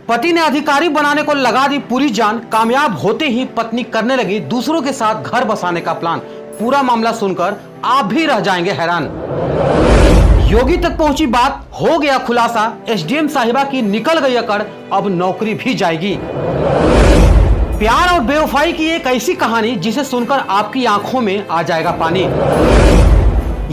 पति ने अधिकारी बनाने को लगा दी पूरी जान। कामयाब होते ही पत्नी करने लगी दूसरों के साथ घर बसाने का प्लान। पूरा मामला सुनकर आप भी रह जाएंगे हैरान। योगी तक पहुंची बात, हो गया खुलासा। एसडीएम साहिबा की निकल गई अकड़, अब नौकरी भी जाएगी। प्यार और बेवफाई की एक ऐसी कहानी जिसे सुनकर आपकी आंखों में आ जाएगा पानी।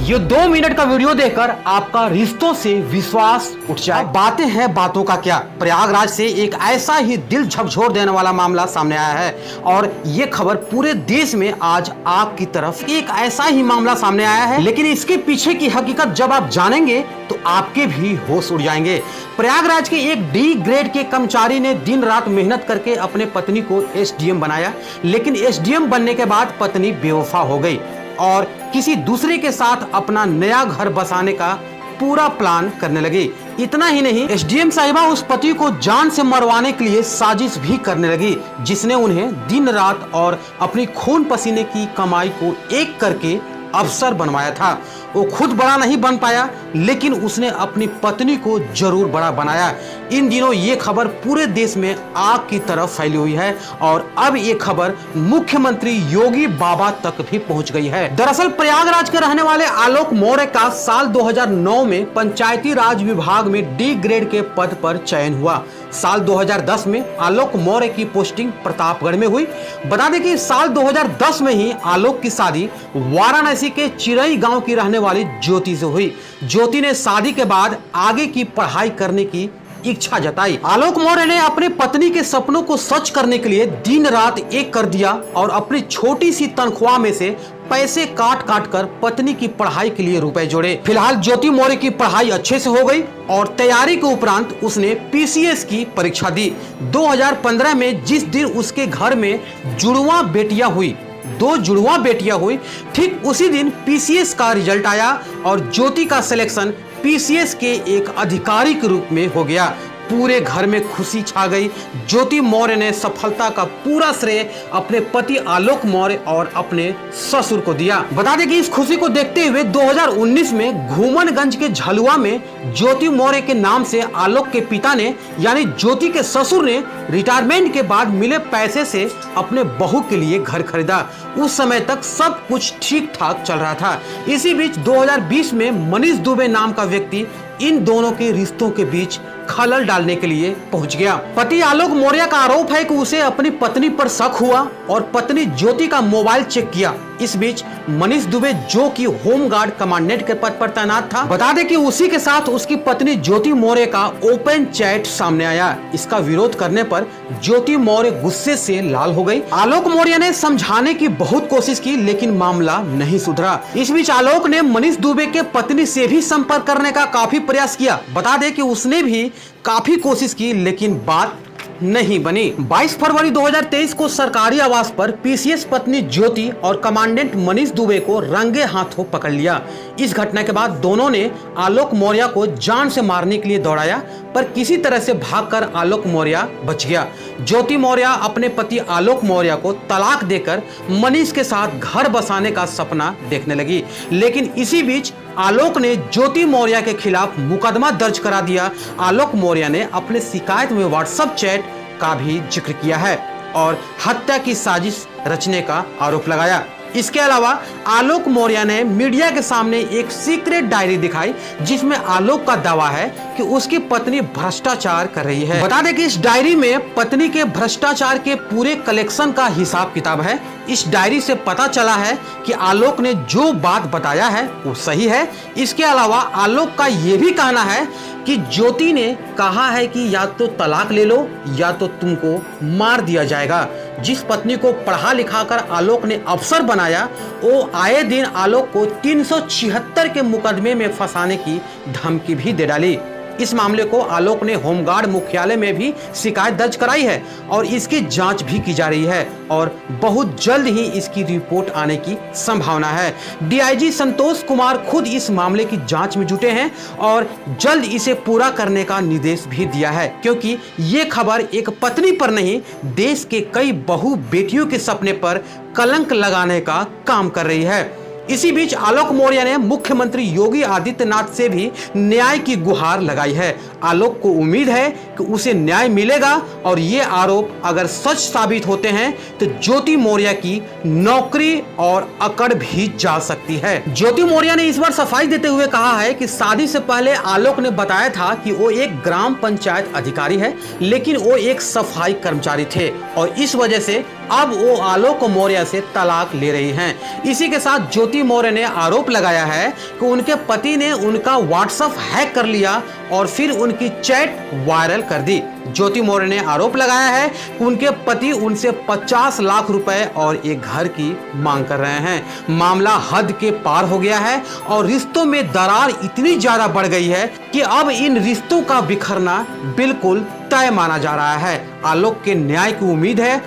ये 2 मिनट का वीडियो देखकर आपका रिश्तों से विश्वास उठ जाए। बातें हैं बातों का क्या, प्रयागराज से एक ऐसा ही दिल झकझोर देने वाला मामला सामने आया है और ये खबर पूरे देश में आज आपकी तरफ एक ऐसा ही मामला सामने आया है। लेकिन इसके पीछे की हकीकत जब आप जानेंगे तो आपके भी होश उड़ जाएंगे। प्रयागराज के एक डी ग्रेड के कर्मचारी ने दिन रात मेहनत करके अपने पत्नी को एसडीएम बनाया, लेकिन एसडीएम बनने के बाद पत्नी बेवफा हो गई और किसी दूसरे के साथ अपना नया घर बसाने का पूरा प्लान करने लगी। इतना ही नहीं, एसडीएम साहिबा उस पति को जान से मरवाने के लिए साजिश भी करने लगी, जिसने उन्हें दिन रात और अपनी खून पसीने की कमाई को एक करके अफसर बनवाया था। वो खुद बड़ा नहीं बन पाया, लेकिन उसने अपनी पत्नी को जरूर बड़ा बनाया। इन दिनों ये खबर पूरे देश में आग की तरफ फैली हुई है और अब ये खबर मुख्यमंत्री योगी बाबा तक भी पहुंच गई है। दरअसल प्रयागराज के रहने वाले आलोक मौर्य का साल 2009 में पंचायती राज विभाग में डी ग्रेड के पद पर चयन हुआ। साल 2010 में आलोक मौर्य की पोस्टिंग प्रतापगढ़ में हुई। बता दें कि साल 2010 में ही आलोक की शादी वाराणसी के चिरई गांव की रहने वाली ज्योति से हुई। ज्योति ने शादी के बाद आगे की पढ़ाई करने की इच्छा जताई। आलोक मौर्य ने अपने पत्नी के सपनों को सच करने के लिए दिन रात एक कर दिया और अपनी छोटी सी तनख्वाह में से पैसे काट काट कर पत्नी की पढ़ाई के लिए रुपए जोड़े। फिलहाल ज्योति मौर्य की पढ़ाई अच्छे से हो गई और तैयारी के उपरांत उसने पीसीएस की परीक्षा दी। 2015 में जिस दिन उसके घर में जुड़वा बेटियां हुई, 2 जुड़वा बेटियां हुई, ठीक उसी दिन पीसीएस का रिजल्ट आया और ज्योति का सिलेक्शन पीसीएस के एक अधिकारी के रूप में हो गया। पूरे घर में खुशी छा गई। ज्योति मौर्य ने सफलता का पूरा श्रेय अपने पति आलोक मौर्य और अपने ससुर को दिया। बता दें कि इस खुशी को देखते हुए 2019 में घूमनगंज के झलुआ में ज्योति मौर्य के नाम से आलोक के पिता ने यानी ज्योति के ससुर ने रिटायरमेंट के बाद मिले पैसे से अपने बहू के लिए घर खरीदा। उस समय तक सब कुछ ठीक ठाक चल रहा था। इसी बीच 2020 में मनीष दुबे नाम का व्यक्ति इन दोनों के रिश्तों के बीच खलल डालने के लिए पहुंच गया। पति आलोक मौर्य का आरोप है कि उसे अपनी पत्नी पर शक हुआ और पत्नी ज्योति का मोबाइल चेक किया। इस बीच मनीष दुबे, जो कि होमगार्ड कमांडेंट के पद पर तैनात था, बता दें कि उसी के साथ उसकी पत्नी ज्योति मौर्य का ओपन चैट सामने आया। इसका विरोध करने पर ज्योति मौर्य गुस्से से लाल हो गई। आलोक मौर्य ने समझाने की बहुत कोशिश की, लेकिन मामला नहीं सुधरा। इस बीच आलोक ने मनीष दुबे के पत्नी से भी संपर्क करने का काफी प्रयास किया। बता दें कि उसने भी काफी कोशिश की, लेकिन बात नहीं बनी। 22 फरवरी 2023 को सरकारी आवास पर पीसीएस पत्नी ज्योति और कमांडेंट मनीष दुबे को रंगे हाथों पकड़ लिया। इस घटना के बाद दोनों ने आलोक मौर्य को जान से मारने के लिए दौड़ाया, पर किसी तरह से भागकर आलोक मौर्य बच गया। ज्योति मौर्य अपने पति आलोक मौर्य को तलाक देकर मनीष के साथ घर बसाने का सपना देखने लगी, लेकिन इसी बीच आलोक ने ज्योति मौर्य के खिलाफ मुकदमा दर्ज करा दिया। आलोक मौर्य ने अपने शिकायत में व्हाट्सएप चैट का भी जिक्र किया है और हत्या की साजिश रचने का आरोप लगाया। इसके अलावा आलोक मौर्य ने मीडिया के सामने एक सीक्रेट डायरी दिखाई, जिसमें आलोक का दावा है कि उसकी पत्नी भ्रष्टाचार कर रही है। बता दें कि इस डायरी में पत्नी के भ्रष्टाचार के पूरे कलेक्शन का हिसाब किताब है। इस डायरी से पता चला है कि आलोक ने जो बात बताया है वो सही है। इसके अलावा आलोक का ये भी कहना है कि ज्योति ने कहा है कि या तो तलाक ले लो या तो तुमको मार दिया जाएगा। जिस पत्नी को पढ़ा लिखा कर आलोक ने अफसर बनाया, वो आए दिन आलोक को 376 के मुकदमे में फंसाने की धमकी भी दे डाली। इस मामले को आलोक ने होमगार्ड मुख्यालय में भी शिकायत दर्ज कराई है और इसकी जांच भी की जा रही है और बहुत जल्द ही इसकी रिपोर्ट आने की संभावना है। डीआईजी संतोष कुमार खुद इस मामले की जांच में जुटे हैं और जल्द इसे पूरा करने का निर्देश भी दिया है, क्योंकि ये खबर एक पत्नी पर नहीं, देश के कई बहु बेटियों के सपने पर कलंक लगाने का काम कर रही है। इसी बीच आलोक मौर्य ने मुख्यमंत्री योगी आदित्यनाथ से भी न्याय की गुहार लगाई है। आलोक को उम्मीद है कि उसे न्याय मिलेगा और ये आरोप अगर सच साबित होते हैं तो ज्योति मौर्य की नौकरी और अकड़ भी जा सकती है। ज्योति मौर्य ने इस बार सफाई देते हुए कहा है कि शादी से पहले आलोक ने बताया था कि वो एक ग्राम पंचायत अधिकारी है, लेकिन वो एक सफाई कर्मचारी थे और इस वजह से अब वो आलोक मौर्य से तलाक ले रही हैं। इसी के साथ ज्योति मौर्य ने आरोप लगाया है कि उनके पति ने उनका व्हाट्सएप हैक कर लिया और फिर उनकी चैट वायरल कर दी। ज्योति मौर्य ने आरोप लगाया है कि उनके पति उनसे 50 लाख रुपए और एक घर की मांग कर रहे हैं। मामला हद के पार हो गया है और रिश्तों में दरार इतनी ज्यादा बढ़ गई है कि अब इन रिश्तों का बिखरना बिल्कुल तय माना जा रहा है। आलोक के न्याय की उम्मीद है,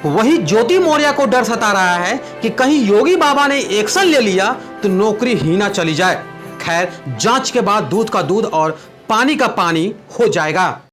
वही ज्योति मौर्य को डर सता रहा है कि कहीं योगी बाबा ने एक्शन ले लिया तो नौकरी ही ना चली जाए। खैर, जांच के बाद दूध का दूध और पानी का पानी हो जाएगा।